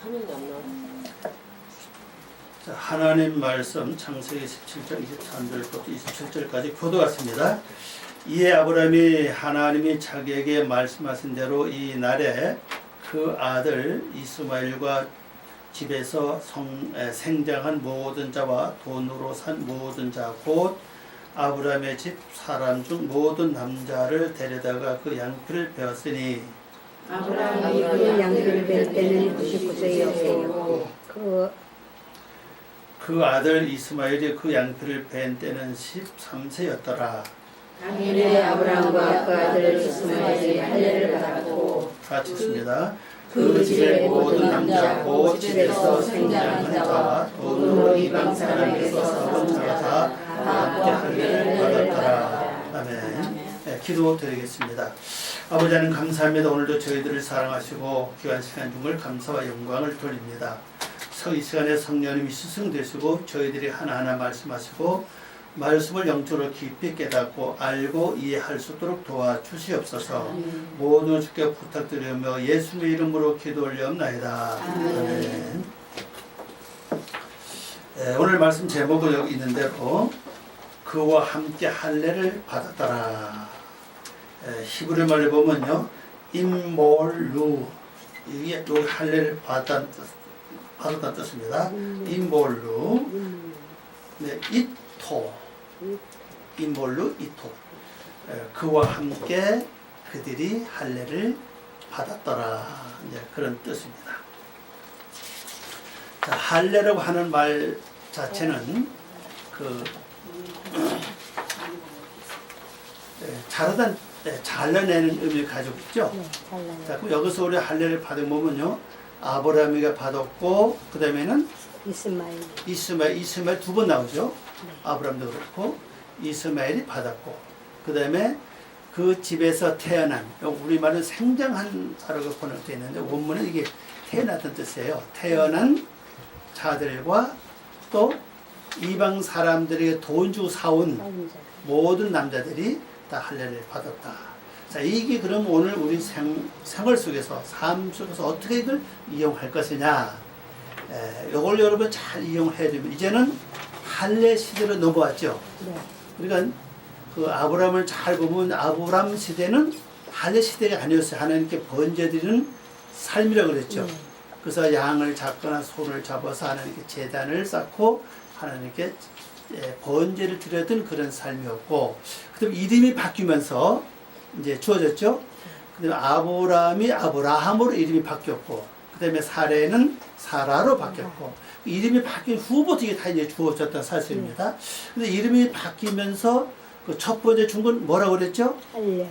화면이 안 나와. 자, 하나님 말씀 창세기 17장 23절부터 27절까지 교도같습니다. 이에 아브라함이 하나님이 자기에게 말씀하신 대로 이 날에 그 아들 이스마엘과 집에서 생장한 모든 자와 돈으로 산 모든 자 곧 아브라함의 집 사람 중 모든 남자를 데려다가 그 양피를 베었으니 아브라함이 그 양피를 벨 때는 99세였고 그 아들 이스마엘이 그 양피를 벤 때는 13세였더라. 당일에 아브라함과 그 아들 이스마엘이 할례를 받았고 같이 있습니다. 그 집의 모든 남자 곧 집에서 생장한 자와 돈으로 이방 사람에게서 사온 자가 다 함께 할례를 받았더라. 아멘. 네, 기도드리겠습니다. 아버지 하나님 감사합니다. 오늘도 저희들을 사랑하시고 귀한 시간 중을 감사와 영광을 돌립니다. 이 시간에 성령님이 스승되시고 저희들이 하나하나 말씀하시고 말씀을 영적으로 깊이 깨닫고 알고 이해할 수 있도록 도와주시옵소서. 모든 주께 부탁드리며 예수의 이름으로 기도 올려옵나이다. 아멘. 오늘 말씀 제목은 여기 있는 대로 그와 함께 할례를 받았더라. 히브리 말로 보면요, 임몰루, 이게 여기 할례를 받았다는 뜻입니다. 임몰루, 네, 이토, 임몰루 이토. 그와 함께 그들이 할례를 받았더라. 이제 그런 뜻입니다. 자, 할례라고 하는 말 자체는 잘라내는 의미를 가지고 있죠. 자, 그럼 여기서 우리 할례를 받은 보면요, 아브라함이가 받았고, 그 다음에는 이스마엘 두 번 나오죠. 아브라함도 그렇고 이스마엘이 받았고, 그 다음에 그 집에서 태어난, 우리말은 생장한 자라고 번역되어 있는데 원문은 이게 태어났던 뜻이에요. 태어난 자들과 또 이방 사람들에게 돈 주고 사온 모든 남자들이 다 할례를 받았다. 자, 이게 그럼 오늘 우리 생활 속에서, 삶 속에서 어떻게 이걸 이용할 것이냐, 이걸 여러분 잘 이용해야 됩니다. 이제는 할례 시대로 넘어왔죠. 그러니까 그 아브라함을 잘 보면 아브라함 시대는 할례 시대가 아니었어요. 하나님께 번제드리는 삶이라고 그랬죠. 그래서 양을 잡거나 소를 잡아서 하나님께 제단을 쌓고 하나님께 번제를 드렸던 그런 삶이었고, 그다음 이름이 바뀌면서 이제 주어졌죠. 그다음에 아브라함이 아브라함으로 이름이 바뀌었고, 그다음에 사레는 사라로 바뀌었고, 이름이 바뀐 후부터 이게 다 이제 주어졌던 사실입니다. 근데 이름이 바뀌면서 그 첫 번째 준 건 뭐라고 그랬죠? 할례.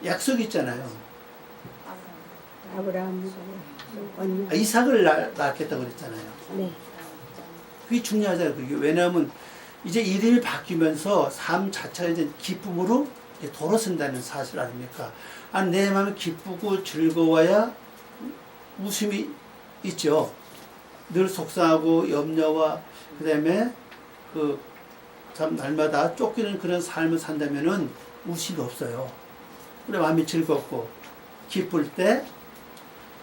약속 있잖아요. 아브라함 이삭을 낳겠다고 그랬잖아요. 네. 그게 중요하잖아요. 그게. 왜냐하면 이제 이름이 바뀌면서 삶 자체가 이제 기쁨으로 돌아선다는 사실 아닙니까? 내 마음이 기쁘고 즐거워야 웃음이 있죠. 늘 속상하고 염려와 그 다음에 참 날마다 쫓기는 그런 삶을 산다면은 웃음이 없어요. 그래 마음이 즐겁고 기쁠 때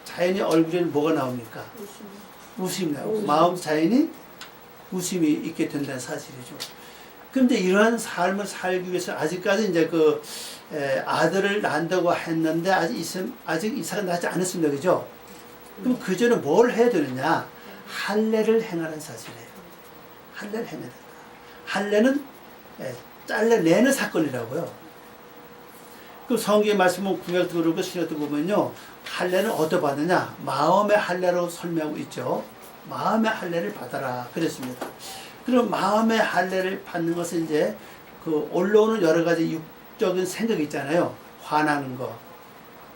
자연히 얼굴에 뭐가 나옵니까? 웃음이 나오고 마음 자연히 웃음이 있게 된다는 사실이죠. 그런데 이러한 삶을 살기 위해서 아직까지 이제 아들을 낳는다고 했는데 아직 이삭은 낳지 않았습니다. 그죠? 그럼 그 전에 뭘 해야 되느냐? 할례를 행하는 사실이에요. 할례를 행해야 된다. 할례는 잘라내는 사건이라고요. 그 성경의 말씀은 구약도 그렇고 신약도 보면요, 할례는 어디서 받느냐? 마음의 할례로 설명하고 있죠. 마음의 할례를 받아라 그랬습니다. 그럼 마음의 할례를 받는 것은 이제 올라오는 여러 가지 육적인 생각이 있잖아요. 화나는 거,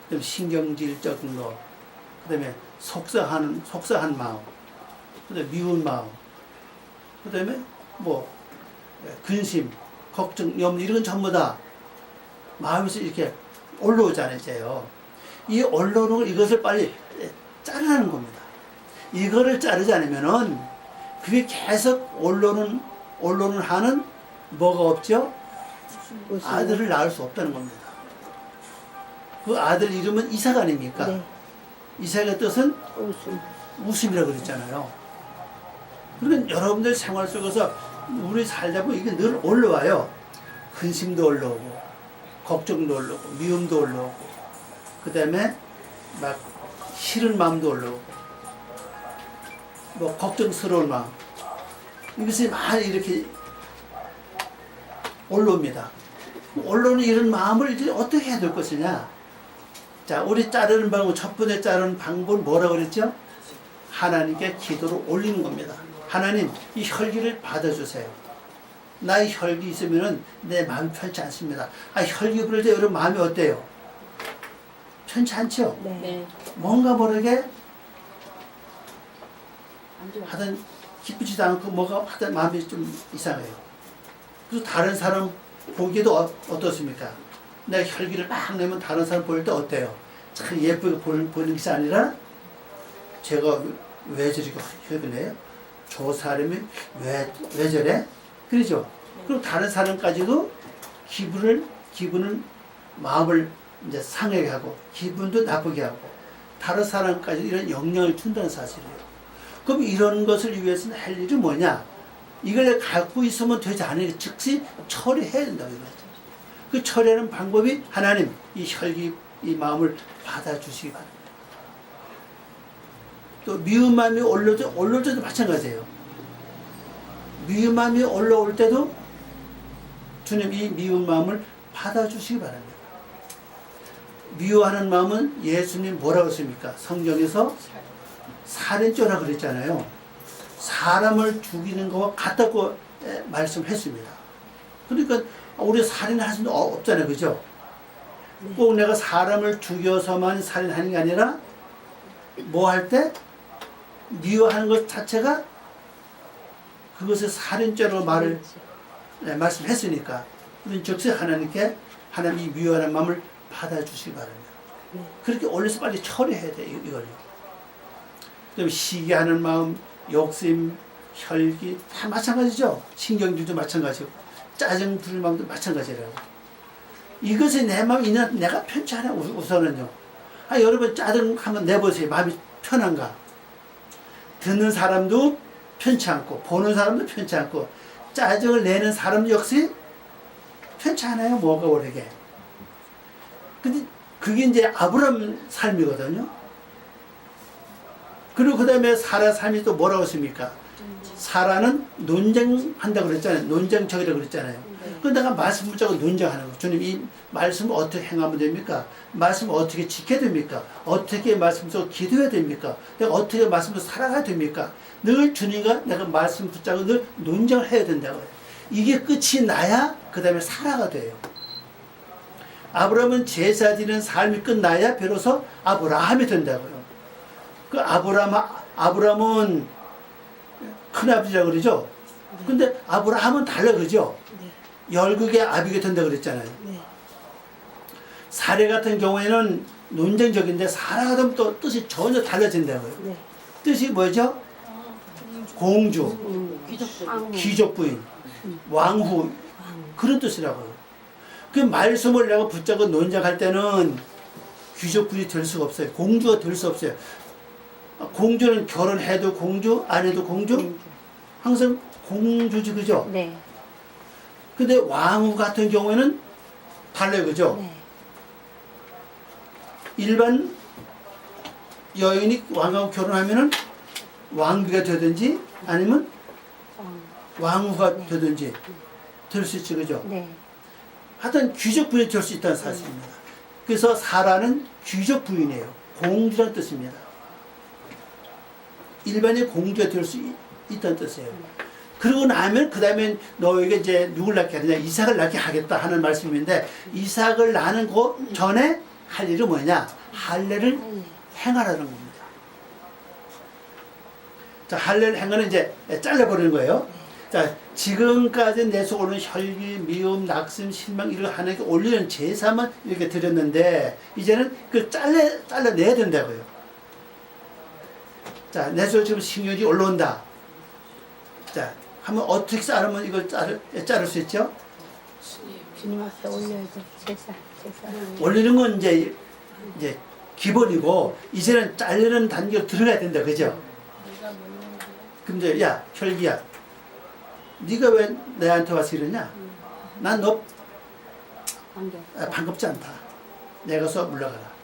그다음에 신경질적인 거, 그다음에 속상한 마음, 그다음에 미운 마음, 그다음에 근심, 걱정, 염려 이런 건 전부 다 마음에서 이렇게 올라오잖아요. 이제요. 이 올라오는 걸 이것을 빨리 자르는 겁니다. 이거를 자르지 않으면은 그게 계속 올라오는 한은 뭐가 없죠? 아들을 낳을 수 없다는 겁니다. 그 아들 이름은 이삭 아닙니까? 네. 이삭의 뜻은 웃음. 웃음이라고 그랬잖아요. 그러니까 여러분들 생활 속에서 우리 살다 보면 이게 늘 올라와요. 근심도 올라오고, 걱정도 올라오고, 미움도 올라오고, 그 다음에 막 싫은 마음도 올라오고, 뭐 걱정스러운 마음. 이것이 많이 이렇게 올라옵니다. 올라오는 이런 마음을 이제 어떻게 해야 될 것이냐. 자, 우리 자르는 방법, 첫 번째 자르는 방법은 뭐라고 그랬죠? 하나님께 기도로 올리는 겁니다. 하나님, 이 혈기를 받아주세요. 나의 혈기 있으면은 내 마음이 편치 않습니다. 아, 혈기 부를 때 여러분 마음이 어때요? 편치 않죠? 네. 네. 뭔가 모르게 하여튼 기쁘지도 않고 뭐가 하여튼 마음이 좀 이상해요. 그래서 다른 사람 보기에도 어떻습니까? 내가 혈기를 막 내면 다른 사람 볼 때 어때요? 참 예쁘게 보는 것이 아니라 제가 왜 저렇게 혈기 내요? 저 사람이 왜 저래? 그러죠? 그리고 다른 사람까지도 기분을 마음을 이제 상하게 하고 기분도 나쁘게 하고 다른 사람까지 이런 영향을 준다는 사실이에요. 그럼 이런 것을 위해서는 할 일이 뭐냐? 이걸 갖고 있으면 되지 않으니 즉시 처리해야 된다고 이거죠. 그 처리하는 방법이 하나님 이 혈기 이 마음을 받아주시기 바랍니다. 또 미운 마음이 올라올 때도 마찬가지예요. 미운 마음이 올라올 때도 주님 이 미운 마음을 받아주시기 바랍니다. 미워하는 마음은 예수님 뭐라고 했습니까? 성경에서 살인죄라고 그랬잖아요. 사람을 죽이는 것과 같다고 말씀했습니다. 그러니까 우리 살인할 수는 없잖아요. 그죠? 꼭 내가 사람을 죽여서만 살인하는 게 아니라 뭐 할 때? 미워하는 것 자체가 그것을 살인죄로 말씀했으니까 우리는 즉시 하나님께 하나님 이 미워하는 마음을 받아주시기 바랍니다. 그렇게 올려서 빨리 처리해야 돼요. 이걸요. 그다음에 시기하는 마음, 욕심, 혈기 다 마찬가지죠. 신경질도 마찬가지고 짜증 부릴 마음도 마찬가지라고. 이것이 내 마음이 내가 편치 않아 우선은요. 아, 여러분 짜증 한번 내보세요. 마음이 편한가? 듣는 사람도 편치 않고 보는 사람도 편치 않고 짜증을 내는 사람 역시 편치 않아요. 뭐가 오르게. 근데 그게 이제 아브람 삶이거든요. 그리고 그 다음에 사라 삶이 또 뭐라고 했습니까? 사라는 논쟁한다고 그랬잖아요. 논쟁적이라고 그랬잖아요. 그런데 내가 말씀 붙잡고 논쟁하는 거. 주님 이 말씀을 어떻게 행하면 됩니까? 말씀을 어떻게 지켜야 됩니까? 어떻게 말씀 속에 기도해야 됩니까? 내가 어떻게 말씀을 살아가야 됩니까? 늘 주님과 내가 말씀 붙잡고 늘 논쟁을 해야 된다고요. 이게 끝이 나야 그 다음에 살아가 돼요. 아브라함은 제사 지는 삶이 끝나야 비로소 아브라함이 된다고요. 그 아브라함은 큰아버지라고 그러죠? 근데 아브라함은 달라 그러죠? 열국의 아비가 된다 그랬잖아요. 사례 같은 경우에는 논쟁적인데 사라 같은 또 뜻이 전혀 달라진다고요. 뜻이 뭐죠? 공주, 귀족 부인, 왕후 그런 뜻이라고요. 그 말씀을 내가 붙잡고 논쟁할 때는 귀족 부인이 될 수가 없어요. 공주가 될 수 없어요. 공주는 결혼해도 공주, 안 해도 공주? 항상 공주지, 그죠? 네. 근데 왕후 같은 경우에는 달라요, 그죠? 네. 일반 여인이 왕하고 결혼하면은 왕비가 되든지 아니면 왕후가 되든지 될 수 있지, 그죠? 네. 하여튼 귀족 부인이 될 수 있다는 사실입니다. 그래서 사라는 귀족 부인이에요. 공주란 뜻입니다. 일반의 공주가 될 수 있다는 뜻이에요. 그러고 나면 그 다음에 너에게 이제 누굴 낳게 하느냐, 이삭을 낳게 하겠다 하는 말씀인데, 이삭을 낳는 그 전에 할 일은 뭐냐? 할례를 행하라는 겁니다. 자, 할례를 행하는 이제 잘라버리는 거예요. 자, 지금까지 내 속에 오는 혈기, 미움, 낙심, 실망 이런 하나님께 올리는 제사만 이렇게 드렸는데 이제는 그 잘라내야 된다고요. 자, 내 속에 지금 신경이 올라온다. 자, 한번 어떻게 자르면 이걸 자를 수 있죠? 주님 앞에 올려야죠. 제사. 올리는 건 이제 이제 기본이고 이제는 자르는 단계로 들어가야 된다, 그죠? 그럼 이제 야 혈기야, 네가 왜 내한테 와서 이러냐? 난 너 반갑지 않다. 내가서 물러가라.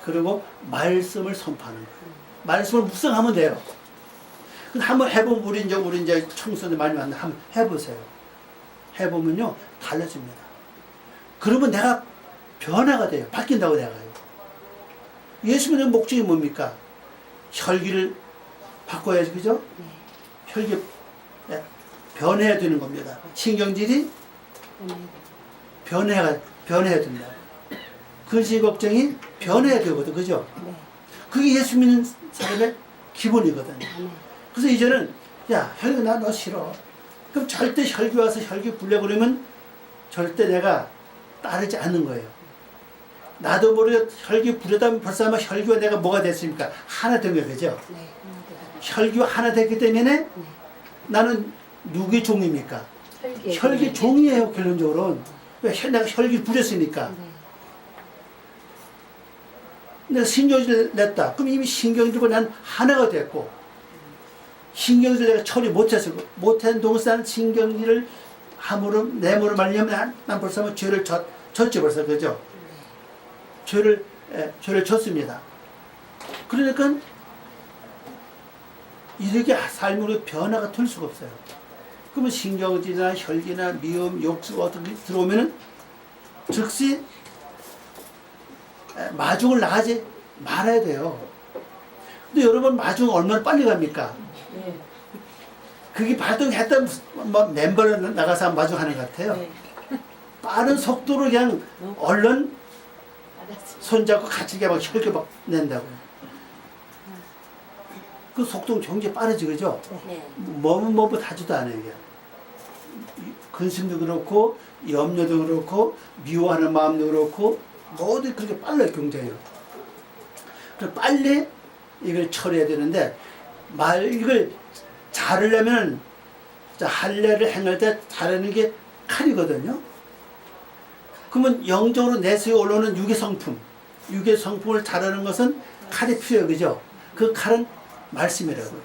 그리고 말씀을 선포하는 거예요. 말씀을 묵상하면 돼요. 한번 해보면 우리 이제 청소년 많이 만나 한번 해보세요. 해보면요 달라집니다. 그러면 내가 변화가 돼요. 바뀐다고 내가요. 예수 믿는 목적이 뭡니까? 혈기를 바꿔야지, 그죠? 혈기 변해야 되는 겁니다. 신경질이 변해야 된다. 근심 걱정이 변해야 되거든, 그죠? 그게 예수 믿는 사람의 기본이거든요. 그래서 이제는 야 혈기 나 너 싫어. 그럼 절대 혈기 와서 혈기 부려 그러면 절대 내가 따르지 않는 거예요. 나도 모르게 혈기 부려다 벌써 아마 혈기와 내가 뭐가 됐습니까? 하나 된 거예요, 그죠? 혈기와 하나 됐기 때문에 나는 누구의 종입니까? 혈기 종이에요, 결론적으로는. 왜 내가 혈기를 부렸으니까. 내가 신경질을 냈다. 그럼 이미 신경질과 난 하나가 됐고, 신경질을 내가 처리 못해서, 못한 동시에 신경질을 함으로, 내모로 말리면 난 벌써 죄를 졌지, 벌써, 그죠? 죄를 졌습니다. 그러니까, 이렇게 삶으로 변화가 될 수가 없어요. 그러면 신경질이나 혈기나 미움, 욕수가 어떻게 들어오면은 즉시 마중을 나가지 말아야 돼요. 근데 여러분 마중 얼마나 빨리 갑니까? 그게 발동했다 뭐 멤버를 나가서 마중하는 것 같아요. 빠른 속도로 그냥 얼른 손잡고 같이 막 혈기 막 낸다고요. 그 속도는 굉장히 빠르지, 그죠? 뭐뭐 하지도 않아요, 이게. 근심도 그렇고, 염려도 그렇고, 미워하는 마음도 그렇고, 모두 그렇게 빨라요, 굉장히. 그래서 빨리 이걸 처리해야 되는데, 이걸 자르려면, 할례를 행할 때 자르는 게 칼이거든요? 그러면 영적으로 내 속에 올라오는 육의 성품을 자르는 것은 칼이 필요해요, 그죠? 그 칼은 말씀이라고요.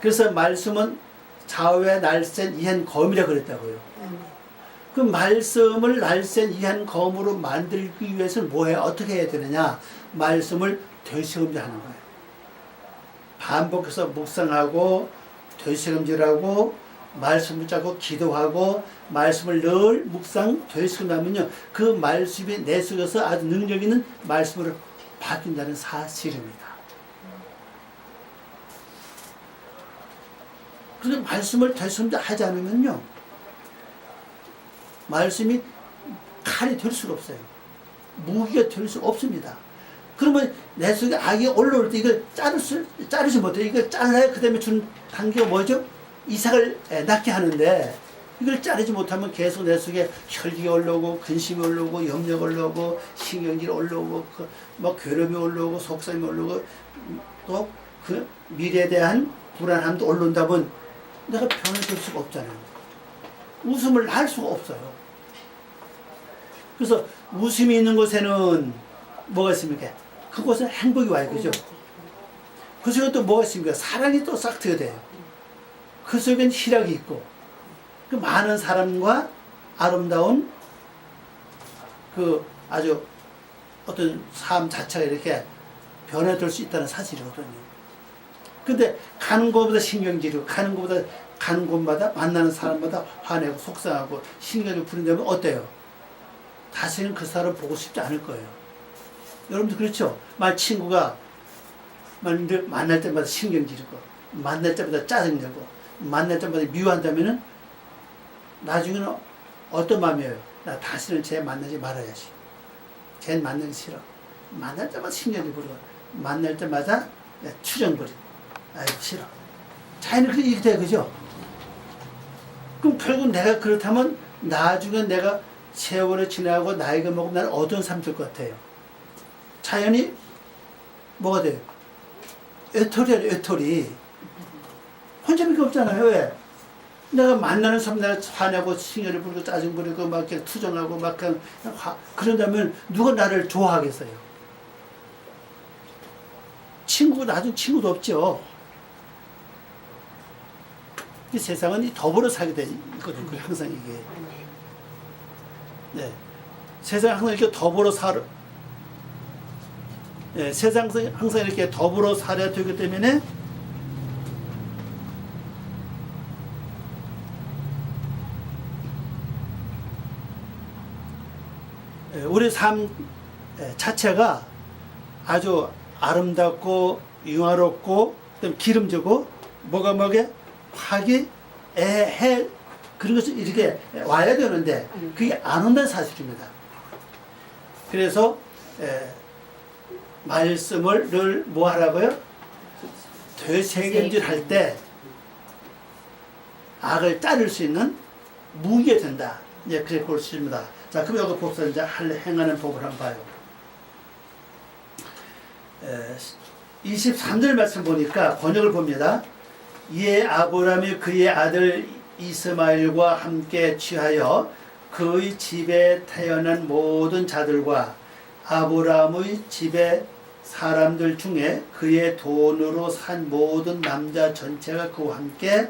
그래서 말씀은 좌우의 날쌘 이한 검이라고 그랬다고요. 그 말씀을 날쌘 이한 검으로 만들기 위해서는 뭐해요? 어떻게 해야 되느냐? 말씀을 되새김질하는 거예요. 반복해서 묵상하고 되새김질하고 말씀 붙잡고 기도하고 말씀을 늘 묵상 되새김하면요, 그 말씀이 내 속에서 아주 능력 있는 말씀으로 바뀐다는 사실입니다. 그런데 말씀을 되새김질하지 않으면요, 말씀이 칼이 될 수가 없어요. 무기가 될 수가 없습니다. 그러면 내 속에 악이 올라올 때 이걸 자르지 못해요. 이걸 잘라야 그 다음에 준 단계가 뭐죠? 이삭을 낳게 하는데, 이걸 자르지 못하면 계속 내 속에 혈기가 올라오고, 근심이 올라오고, 염려가 올라오고, 신경질이 올라오고, 뭐 괴로움이 올라오고, 속상이 올라오고, 또 그 미래에 대한 불안함도 올라온다면 내가 변화될 수가 없잖아요. 웃음을 할 수가 없어요. 그래서 웃음이 있는 곳에는 뭐가 있습니까? 그곳에 행복이 와요, 그죠? 그 속에 또 뭐가 있습니까? 사랑이 또 싹 트게 돼요. 그 속엔 희락이 있고, 그 많은 사람과 아름다운 그 아주 어떤 삶 자체가 이렇게 변화될 수 있다는 사실이거든요. 근데 가는 곳보다 신경질이고, 가는 곳마다 만나는 사람마다 화내고 속상하고 신경을 부린다면 어때요? 다시는 그 사람 보고 싶지 않을 거예요. 여러분도 그렇죠? 친구가 만날 때마다 신경질이고, 만날 때마다 짜증내고, 만날 때마다 미워한다면은 나중에는 어떤 마음이에요? 나 다시는 쟤 만나지 말아야지. 쟤 만나기 싫어. 만날 때마다 신경질 부리고, 만날 때마다 추정 부리고, 아이고 싫어. 자기는 그렇게 돼, 그죠? 그럼 결국 내가 그렇다면 나중에 내가 세월을 지나고 나이가 먹으면 나는 어떤 삶 될 것 같아요? 자연이 뭐가 돼요? 외톨이야, 외톨이. 혼자밖에 없잖아요. 왜? 내가 만나는 사람 내가 화내고 싱여를 부리고 짜증 부리고 막 이렇게 투정하고 막 그냥 그런다면 누가 나를 좋아하겠어요? 친구가 나중 친구도 없죠. 이 세상은 더불어 살게 돼 있거든요. 항상 이게. 네. 세상 항상 이렇게 더불어 살아. 네, 세상 항상 이렇게 더불어 살아야 되기 때문에 우리 삶 자체가 아주 아름답고 영화롭고 기름지고 뭐게 화기애애 그런 것이 이렇게 와야 되는데 그게 안 온다는 사실입니다. 그래서 말씀을 늘 뭐 하라고요? 되새김질 때 악을 자를 수 있는 무기가 된다. 예, 그렇게 볼 수 있습니다. 자, 그럼 여기 봅시다. 이제 행하는 법을 한번 봐요. 23절 말씀 보니까 번역을 봅니다. 이에 아브라함이 그의 아들 이스마엘과 함께 취하여 그의 집에 태어난 모든 자들과 아브라함의 집의 사람들 중에 그의 돈으로 산 모든 남자 전체가 그와 함께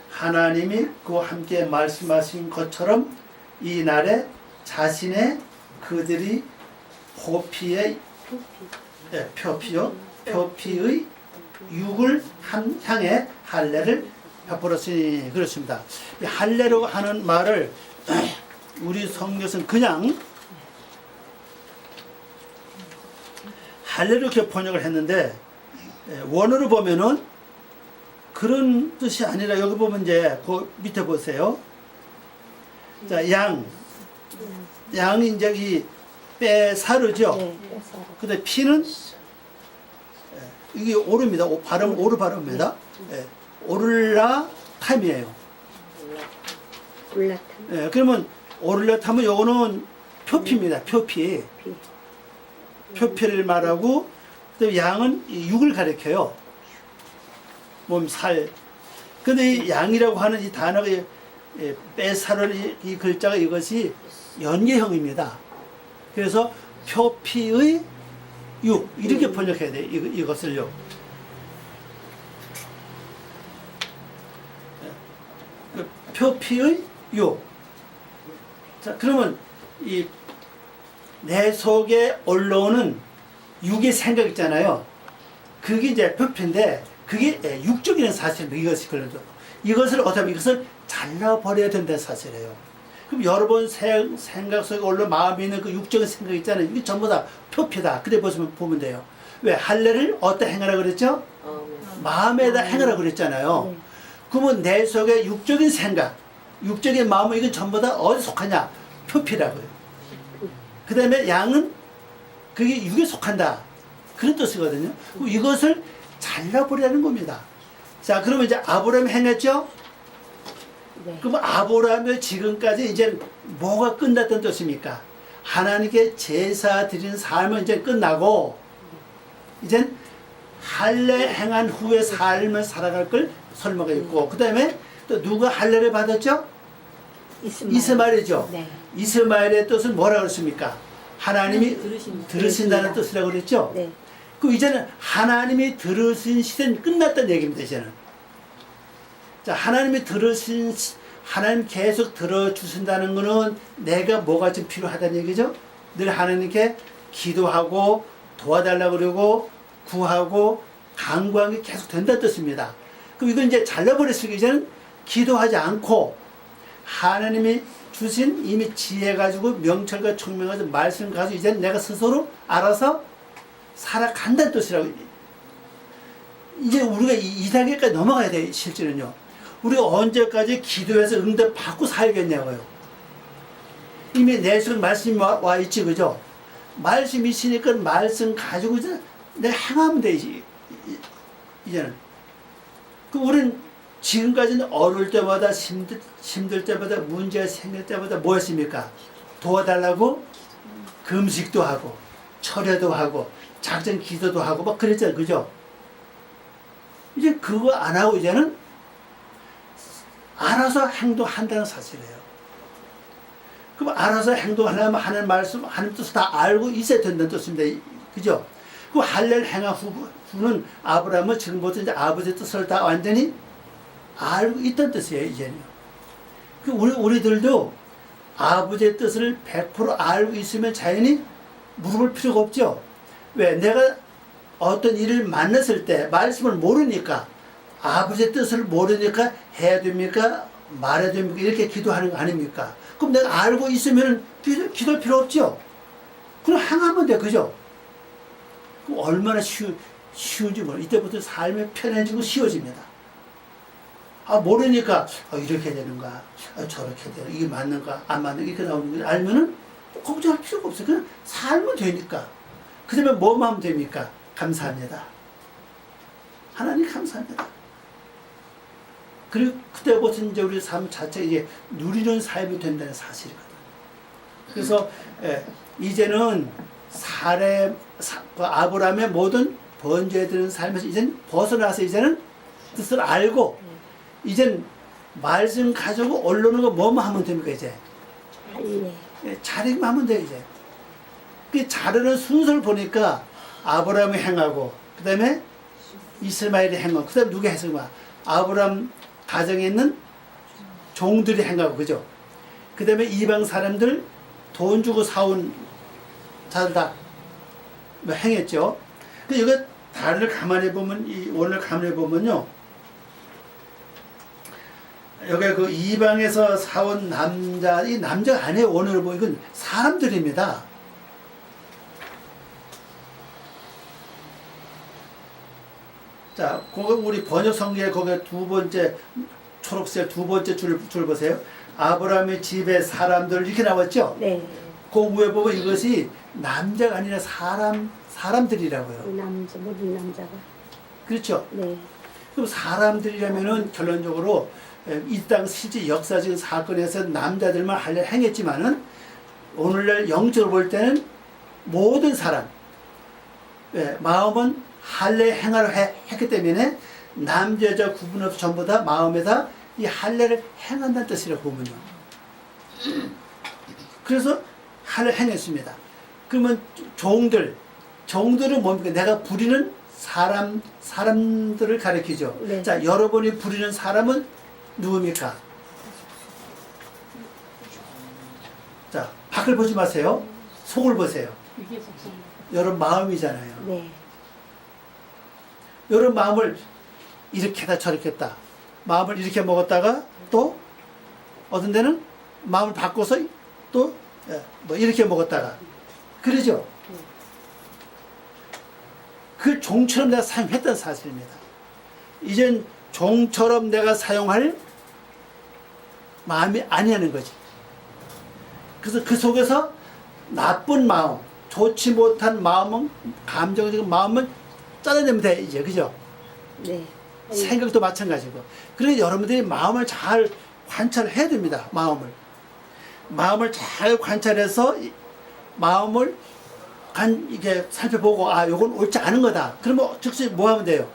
하나님이 그와 함께 말씀하신 것처럼 이 날에 자신의 그들이 표피의 육을 향해 할례를 베풀었으니 그렇습니다. 이 할례로 하는 말을 우리 성경에서는 그냥 할례로 이렇게 번역을 했는데 원어로 보면은 그런 뜻이 아니라 여기 보면 이제 그 밑에 보세요. 자, 양이 이제 이 빼사르죠. 근데 피는 이게 오르입니다. 발음 오르 발음입니다. 오를라 탐이에요. 그러면 오를라 탐은 요거는 표피입니다. 표피. 표피를 말하고 또 양은 육을 가리켜요. 몸 살. 근데 이 양이라고 하는 이 단어가 빼사를 이 글자가 이것이 연계형입니다. 그래서 표피의 육 이렇게 번역해야 돼. 이것을요. 표피의 육. 자, 그러면 이 내 속에 올라오는 육의 생각 있잖아요. 그게 이제 표피인데 그게 육적인 사실입니다. 이것이 그래도 이것을 어떻게 하면 이것을 잘라버려야 된다는 사실이에요. 그럼 여러분 생각 속에 올라 마음에 있는 그 육적인 생각 있잖아요. 이게 전부 다 표피다. 그래 보면 돼요. 왜 할례를 어디다 행하라 그랬죠? 마음에다 행하라 그랬잖아요. 그러면 내 속에 육적인 생각, 육적인 마음은 이건 전부 다 어디 속하냐? 표피라고요. 그 다음에 양은 그게 육에 속한다. 그런 뜻이거든요. 이것을 잘라버리라는 겁니다. 자, 그러면 이제 아브라함이 행했죠? 그럼 아브라함이 지금까지 이제 뭐가 끝났던 뜻입니까? 하나님께 제사 드리는 삶은 이제 끝나고, 이제 할례 행한 후에 삶을 살아갈 걸 설명하고 있고, 그 다음에 또 누가 할례를 받았죠? 이스마엘이죠. 네. 이스마엘의 뜻은 뭐라고 그랬습니까? 하나님이 들으신다는 뜻이라고 그랬죠? 네. 그 이제는 하나님이 들으신 시대는 끝났다는 얘기입니다. 이제는. 자, 하나님 계속 들어주신다는 것은 내가 뭐가 좀 필요하다는 얘기죠? 늘 하나님께 기도하고 도와달라고 그러고 구하고 간구하는 게 계속 된다는 뜻입니다. 그럼 이건 이제 잘라버렸으니까 이제는 기도하지 않고 하나님이 주신 이미 지혜 가지고 명철과 총명 가지고 말씀 가지고 이제 내가 스스로 알아서 살아간다는 뜻이라고. 이제 우리가 이 단계까지 넘어가야 돼. 실제는요. 우리가 언제까지 기도해서 응답 받고 살겠냐고요. 이미 내 속에 말씀이 와 있지, 그죠? 말씀이 있으니까 말씀 가지고 이제 내가 행하면 돼. 이제는. 그 우리는 지금까지는 어려울 때마다 힘들 때마다 문제가 생길 때마다 뭐 했습니까? 도와달라고 금식도 하고 철회도 하고 작전 기도도 하고 막 그랬잖아요. 그죠? 이제 그거 안 하고 이제는 알아서 행동한다는 사실이에요. 그럼 알아서 행동하려면 하는 말씀, 하는 뜻을 다 알고 있어야 된다는 뜻입니다. 그죠? 그 할례를 행한 후는 아브라함은 지금부터 이제 아버지의 뜻을 다 완전히 알고 있다는 뜻이에요, 이제는. 그 우리들도 아버지의 뜻을 100% 알고 있으면 자연히 물어볼 필요가 없죠. 왜? 내가 어떤 일을 만났을 때 말씀을 모르니까, 아버지의 뜻을 모르니까 해야 됩니까? 말해야 됩니까? 이렇게 기도하는 거 아닙니까? 그럼 내가 알고 있으면 기도할 필요 없죠. 그럼 행하면 돼, 그죠? 그럼 얼마나 쉬운지 몰라. 이때부터 삶이 편해지고 쉬워집니다. 모르니까 이렇게 되는가, 저렇게 되는, 이게 맞는가, 안 맞는가, 이렇게 나오는 걸 알면은 걱정할 필요가 없어요. 그냥 살면 되니까. 그 다음에 뭐만 하면 됩니까? 감사합니다. 하나님 감사합니다. 그리고 그때부터 이제 우리 삶 자체가 이제 누리는 삶이 된다는 사실이거든. 그래서 이제는 아브라함의 모든 번제되는 삶에서 이제는 벗어나서 이제는 뜻을 알고 이젠 말씀 가지고 올라오는 거 뭐만 하면 됩니까 이제? 자리만 하면 돼 이제. 그 자르는 순서를 보니까 아브라함이 행하고 그 다음에 이스마엘이 행하고 그 다음에 누가 했을까? 아브라함 가정에 있는 종들이 행하고 그죠? 그 다음에 이방 사람들 돈 주고 사온 자들 다 행했죠. 근데 이거 다를 가만히 보면 오늘 가만히 보면요. 여기 그 이방에서 사온 남자, 이 남자가 아니에요. 오늘 보면 이건 사람들입니다. 자, 그거 우리 번역 성경에 거기 두 번째 초록색 두 번째 줄 보세요. 아브라함의 집에 사람들 이렇게 나왔죠? 네. 그 위에 보면 이것이 남자가 아니라 사람들이라고요. 모든 남자가. 그렇죠? 네. 그럼 사람들이라면은 결론적으로 이 땅 실제 역사적인 사건에서 남자들만 할례를 행했지만은 오늘날 영적으로 볼 때는 모든 사람, 마음은 할례 행하려 했기 때문에 남자 여자 구분 없이 전부 다 마음에다 이 할례를 행한다는 뜻이라고 보면요. 그래서 할례를 행했습니다. 그러면 종들은 뭡니까? 내가 부리는 사람들을 가리키죠. 네. 자, 여러분이 부리는 사람은 누굽니까? 자, 밖을 보지 마세요. 속을 보세요. 여러분 마음이잖아요. 네. 여러분 마음을 이렇게 했다 저렇게 했다. 마음을 이렇게 먹었다가 또 어떤 데는 마음을 바꿔서 또 뭐 이렇게 먹었다가 그러죠. 그 종처럼 내가 사용했던 사실입니다. 이젠 종처럼 내가 사용할 마음이 아니라는 거지. 그래서 그 속에서 나쁜 마음, 좋지 못한 마음은, 감정적인 마음은 잘라내면 돼, 이제. 그죠? 네. 생각도 마찬가지고. 그래서 여러분들이 마음을 잘 관찰해야 됩니다, 마음을 잘 관찰해서 마음을 이게 살펴보고, 요건 옳지 않은 거다. 그러면 즉시 뭐 하면 돼요?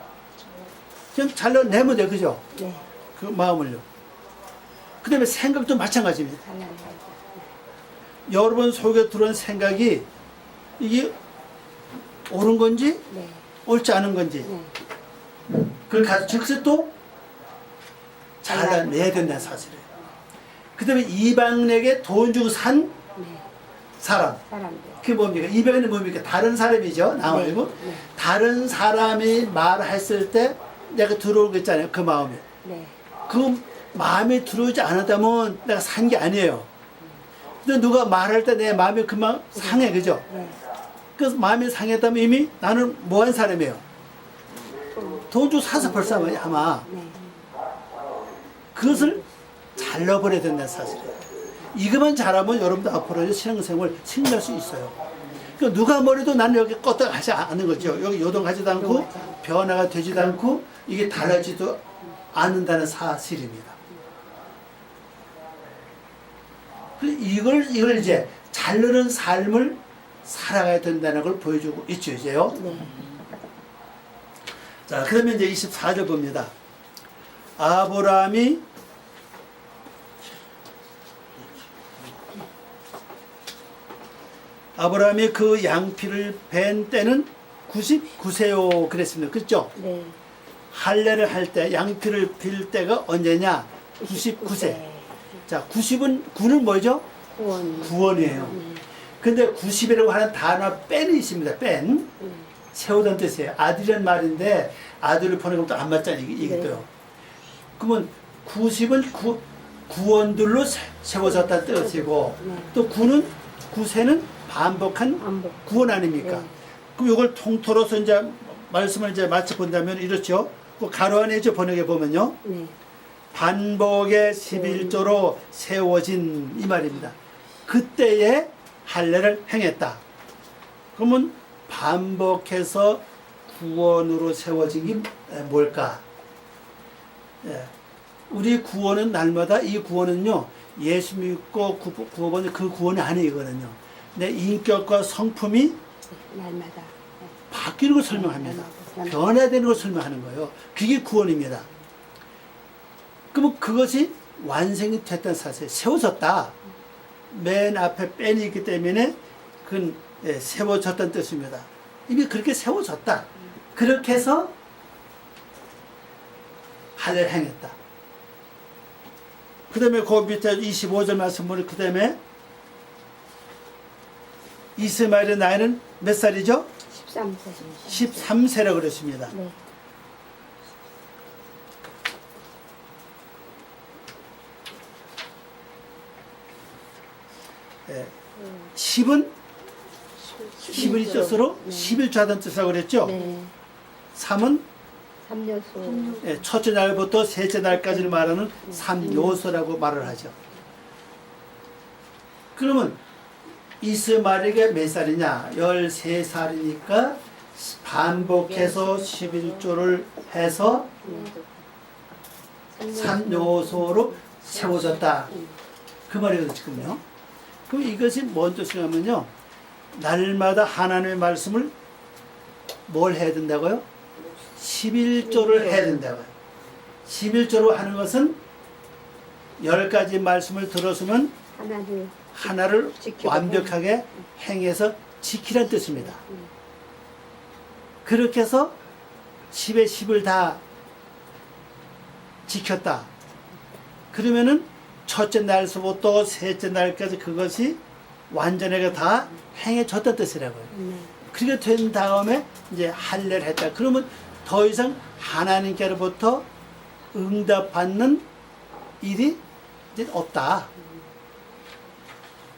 그냥 잘라내면 돼요, 그죠? 네. 그 마음을요. 그 다음에 생각도 마찬가지입니다. 여러분 속에 들어온 생각이 이게 옳은 건지 네. 옳지 않은 건지 네. 그걸 가서 즉시 또 잘라내야 된다는 사실이에요. 그 다음에 이방에게 돈 주고 산 네. 사람, 사람들. 그게 뭡니까? 이방인은 뭡니까? 다른 사람이죠. 나 말고. 네. 다른 사람이 말했을 때 내가 들어올 거 있잖아요. 그 마음이. 네. 그 마음에 들어오지 않았다면 내가 산 게 아니에요. 근데 누가 말할 때 내 마음이 금방 상해, 그죠? 네. 그래서 마음이 상했다면 이미 나는 뭐한 사람이에요? 돈 주고 사서 벌써 아마 네. 그것을 잘라버려야 된다는 사실이에요. 이것만 잘하면 여러분도 앞으로 신앙생활 승리할 수 있어요. 그러니까 누가 뭐래도 나는 여기 껐다 가지 않는 거죠. 여기 요동하지도 않고 변화가 되지도 않고 이게 달라지도 않는다는 사실입니다. 이걸 이제 자르는 삶을 살아가야 된다는 걸 보여주고 있죠, 이제요. 네. 자, 그러면 이제 24절 봅니다. 아브라함이 아브라함이 그 양피를 벤 때는 99세요 그랬습니다. 그렇죠? 네. 할례를 할 때 양피를 빌 때가 언제냐? 99세. 자, 9는 뭐죠? 구원. 구원이에요. 네. 근데 90이라고 하는 단어 뺀이 있습니다. 뺀. 네. 세우던 뜻이에요. 아들이란 말인데 아들을 보내면 또 안 맞잖아요. 이게 네. 또요. 그러면 90은 구원들로 세워졌다는 뜻이고 네. 또 9세는 반복한 반복. 구원 아닙니까? 네. 그럼 이걸 통틀어서 이제 말씀을 이제 마치 본다면 이렇죠. 그 가로 안에 이제 번역해 보면요. 네. 반복의 11조로 세워진 이 말입니다. 그때에 할례를 행했다. 그러면 반복해서 구원으로 세워진 게 뭘까? 예. 우리 구원은 날마다 이 구원은요. 예수 믿고 구원은 그 구원이 아니거든요. 내 인격과 성품이 날마다. 네. 바뀌는 걸 설명합니다. 날마다. 변화되는 걸 설명하는 거예요. 그게 구원입니다. 그러면 그것이 완성이 됐다는 사실, 세워졌다. 맨 앞에 뺀이 있기 때문에 그건 세워졌다는 뜻입니다. 이미 그렇게 세워졌다. 그렇게 해서 할례를 행했다. 그 다음에 그 밑에 25절 말씀 보니 그 다음에 이스마엘의 나이는 몇 살이죠? 13세. 13세라고 그랬습니다. 네. 예. 10은 11이 뜻으로 네. 11조 하던 뜻이라고 그랬죠? 네. 3은 3요소. 첫째 날부터 셋째 날까지를 말하는 3요소라고 말을 하죠. 그러면 이스마엘에게 몇 살이냐? 13살이니까 반복해서 11조를 해서 3요소로 세워졌다. 그 말이거든요, 지금요. 그럼 이것이 뭔 뜻이냐면요. 날마다 하나님의 말씀을 뭘 해야 된다고요? 11조를 해야 된다고요. 11조로 하는 것은 10가지 말씀을 들었으면 하나를 지키고 완벽하게 행해서 지키라는 뜻입니다. 그렇게 해서 10의 10을 다 지켰다. 그러면은 첫째 날서부터 셋째 날까지 그것이 완전하게 다 행해졌다는 뜻이라고요. 네. 그렇게 된 다음에 이제 할례를 했다. 그러면 더 이상 하나님께로부터 응답받는 일이 이제 없다.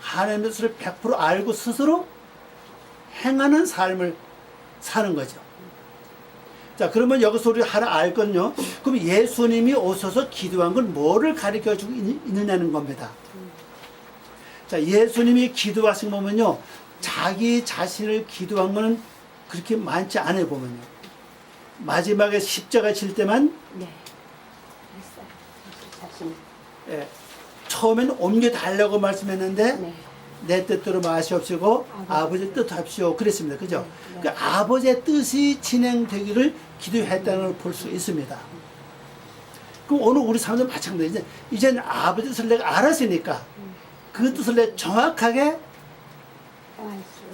하나님의 뜻을 100% 알고 스스로 행하는 삶을 사는 거죠. 자, 그러면 여기서 우리 하나 알 건요. 그럼 예수님이 오셔서 기도한 건 뭐를 가르쳐 주고 있느냐는 겁니다. 자, 예수님이 기도하신 거 보면요. 자기 자신을 기도한 거는 그렇게 많지 않아요, 보면요. 마지막에 십자가 질 때만 네. 자신. 예, 처음에는 옮겨달라고 말씀했는데 네. 내 뜻대로 마시옵시고 아버지의 뜻합시오. 그랬습니다. 그죠? 네. 그 아버지의 뜻이 진행되기를 기도했다는 걸 볼 수 있습니다. 그럼 오늘 우리 삶도 마찬가지죠. 이제는 아버지 뜻을 내가 알았으니까 그 뜻을 내가 정확하게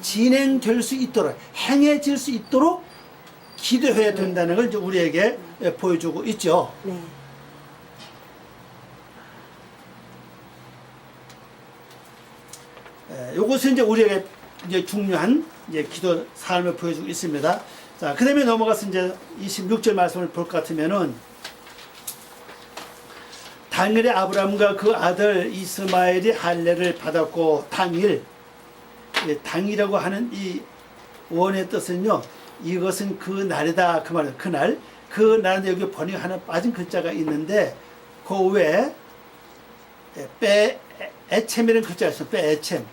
진행될 수 있도록, 행해질 수 있도록 기도해야 된다는 걸 이제 우리에게 보여주고 있죠. 네. 요것은 이제 우리에게 이제 중요한 이제 기도 삶을 보여주고 있습니다. 자, 그 다음에 넘어가서 이제 26절 말씀을 볼 것 같으면은 당일에 아브라함과 그 아들 이스마엘이 할례를 받았고 당이라고 하는 이 원의 뜻은요, 이것은 그 날이다 그 말이에요. 그날 그 날인데 여기 번역 하나 빠진 글자가 있는데 그 외에 에쳔이라는 글자가 있어요. 에쳔.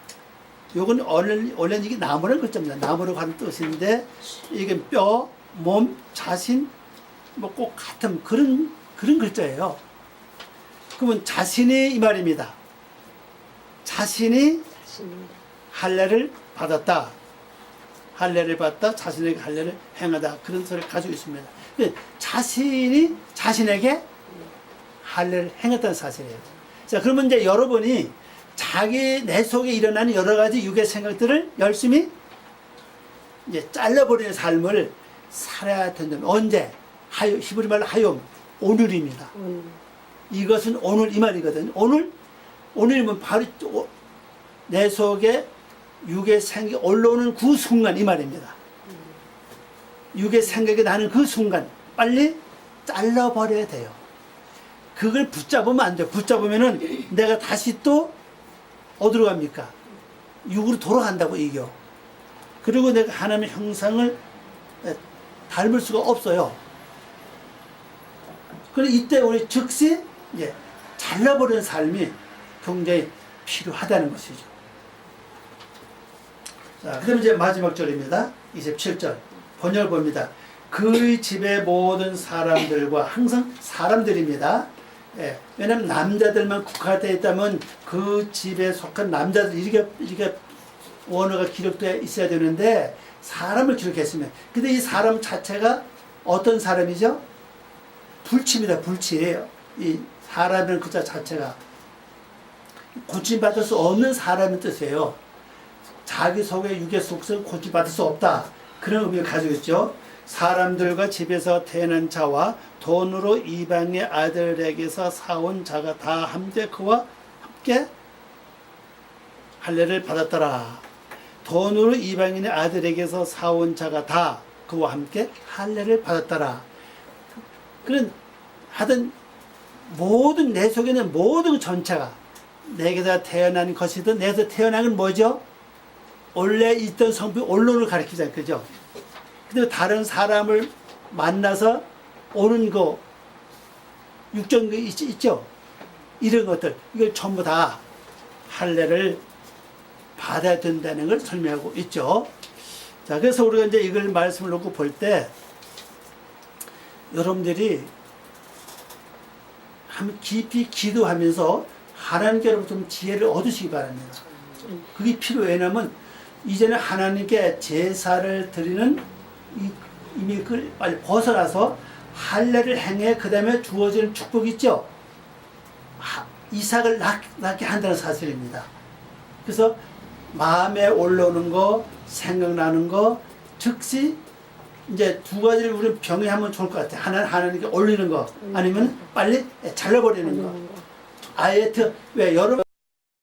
요건 원래 이게 나무라는 글자입니다. 나무라고 하는 뜻인데 이게 뼈, 몸, 자신 뭐 꼭 같은 그런 글자예요. 그러면 자신이 이 말입니다. 자신이 할례를 받았다. 할례를 받다. 자신에게 할례를 행하다. 그런 소리를 가지고 있습니다. 자신이 자신에게 할례를 행했다는 사실이에요. 자, 그러면 이제 여러분이 자기 내 속에 일어나는 여러 가지 육의 생각들을 열심히 이제 잘라버리는 삶을 살아야 된다면 언제? 히브리 말로 하욤, 오늘입니다. 이것은 오늘 이 말이거든요. 오늘이면 바로 내 속에 육의 생각이 올라오는 그 순간 이 말입니다. 육의 생각이 나는 그 순간 빨리 잘라버려야 돼요. 그걸 붙잡으면 안 돼요. 붙잡으면은 내가 다시 또 어디로 갑니까? 육으로 돌아간다고 이겨. 그리고 내가 하나님의 형상을 닮을 수가 없어요. 그래서 이때 우리 즉시 이제 잘라버리는 삶이 굉장히 필요하다는 것이죠. 자, 그다음 이제 마지막 절입니다. 27절. 번역을 봅니다. 그의 집의 모든 사람들과 항상 사람들입니다. 예, 왜냐하면 남자들만 국화되어 있다면 그 집에 속한 남자들 이렇게 원어가 기록되어 있어야 되는데 사람을 기록했으면 근데 이 사람 자체가 어떤 사람이죠? 불치입니다. 불치예요. 이 사람이라는 그 자체가 고침받을 수 없는 사람의 뜻이에요. 자기 속의 육의 속성을 고침받을 수 없다. 그런 의미를 가지고 있죠. 사람들과 집에서 태어난 자와 돈으로 이방의 아들에게서 사온 자가 다 함께 그와 함께 할례를 받았더라. 돈으로 이방인의 아들에게서 사온 자가 다 그와 함께 할례를 받았더라. 그런 하여튼 모든 내 속에 있는 모든 전체가 내게서 태어난 것이든 내게서 태어난 건 뭐죠? 원래 있던 성품이 언론을 가리키잖아요. 그죠? 근데 다른 사람을 만나서 오는 거, 육정 있죠? 이런 것들, 이걸 전부 다 할례를 받아야 된다는 걸 설명하고 있죠. 자, 그래서 우리가 이제 이걸 말씀을 놓고 볼 때, 여러분들이 깊이 기도하면서 하나님께로부터 좀 지혜를 얻으시기 바랍니다. 그게 필요해요. 왜냐면 이제는 하나님께 제사를 드리는 이미 그걸 빨리 벗어나서 할례를 행해 그 다음에 주어지는 축복이 있죠. 이삭을 낳게 한다는 사실입니다. 그래서 마음에 올라오는 거, 생각나는 거, 즉시 이제 두 가지를 우리 병행하면 좋을 것 같아요. 하나는 하나님께 올리는 거, 아니면 빨리 잘라버리는 거. 아예 왜 여러분